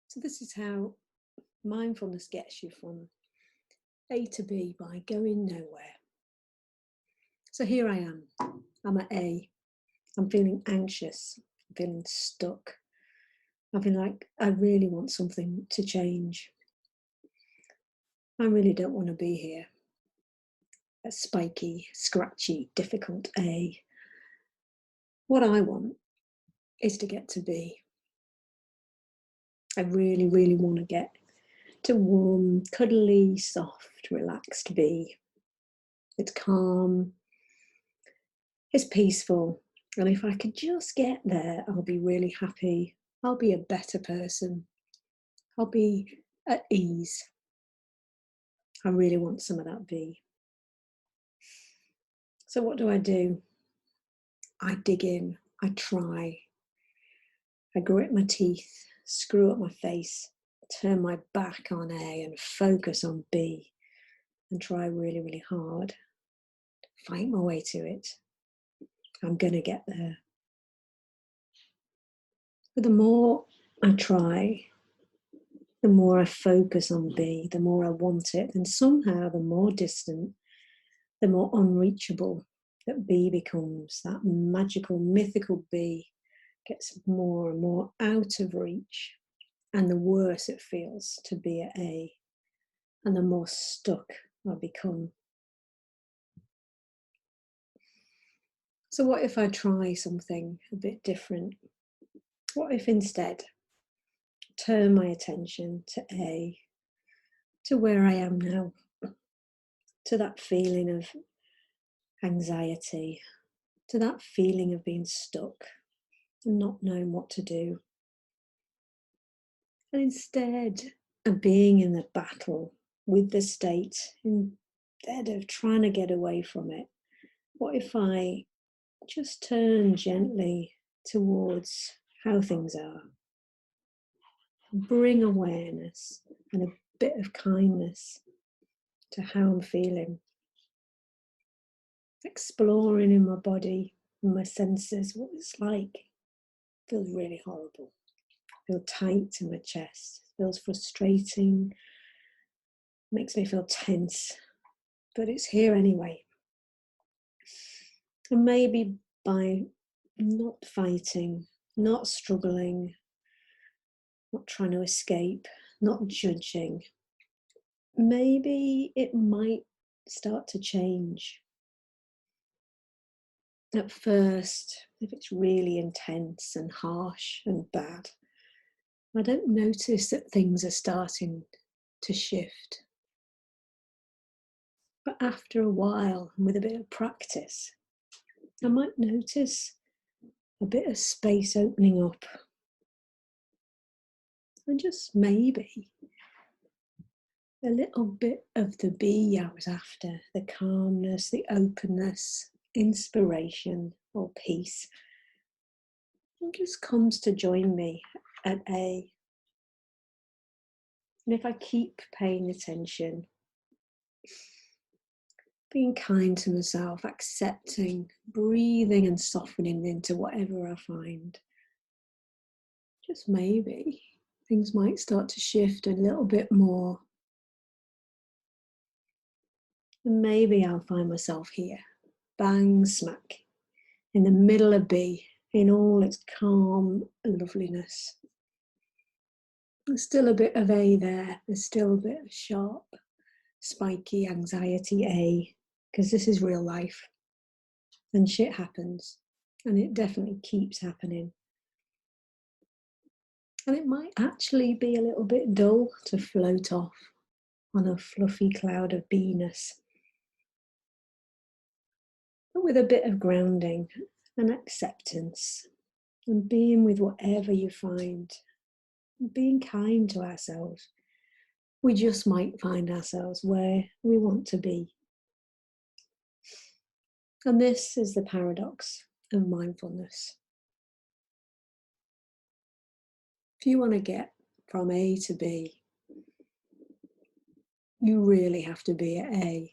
So this is how mindfulness gets you from A to B by going nowhere. So here I am. I'm at A. I'm feeling anxious. I'm feeling stuck. I feel like I really want something to change. I really don't want to be here. A spiky, scratchy, difficult A. What I want is to get to B. I really, really want to get to warm, cuddly, soft, relaxed B. It's calm, it's peaceful, and if I could just get there, I'll be really happy. I'll be a better person. I'll be at ease. I really want some of that B. So what do? I dig in, I try. I grit my teeth, screw up my face, turn my back on A and focus on B and try really, really hard. Fight my way to it. I'm going to get there. But the more I try, the more I focus on B, the more I want it, and somehow the more distant, the more unreachable that B becomes. That magical, mythical B gets more and more out of reach, and the worse it feels to be at A, and the more stuck I become. So what if I try something a bit different? What if instead turn my attention to A, to where I am now, to that feeling of anxiety, to that feeling of being stuck and not knowing what to do. And instead of being in the battle with the state, instead of trying to get away from it, what if I just turn gently towards how things are? Bring awareness and a bit of kindness to how I'm feeling. Exploring in my body, in my senses, what it's like. It feels really horrible. I feel tight in my chest. It feels frustrating. Makes me feel tense. But it's here anyway. And maybe by not fighting, not struggling, not trying to escape, not judging, maybe it might start to change. At first, if it's really intense and harsh and bad, I don't notice that things are starting to shift. But after a while, and with a bit of practice, I might notice a bit of space opening up. And just maybe a little bit of the B I was after, the calmness, the openness, inspiration or peace, it just comes to join me at A. And if I keep paying attention, being kind to myself, accepting, breathing and softening into whatever I find, just maybe things might start to shift a little bit more. And maybe I'll find myself here, bang smack, in the middle of B, in all its calm loveliness. There's still a bit of A there, there's still a bit of sharp, spiky anxiety A, because this is real life. And shit happens, and it definitely keeps happening. And it might actually be a little bit dull to float off on a fluffy cloud of beiness. But with a bit of grounding and acceptance and being with whatever you find, and being kind to ourselves, we just might find ourselves where we want to be. And this is the paradox of mindfulness. If you want to get from A to B, you really have to be at A.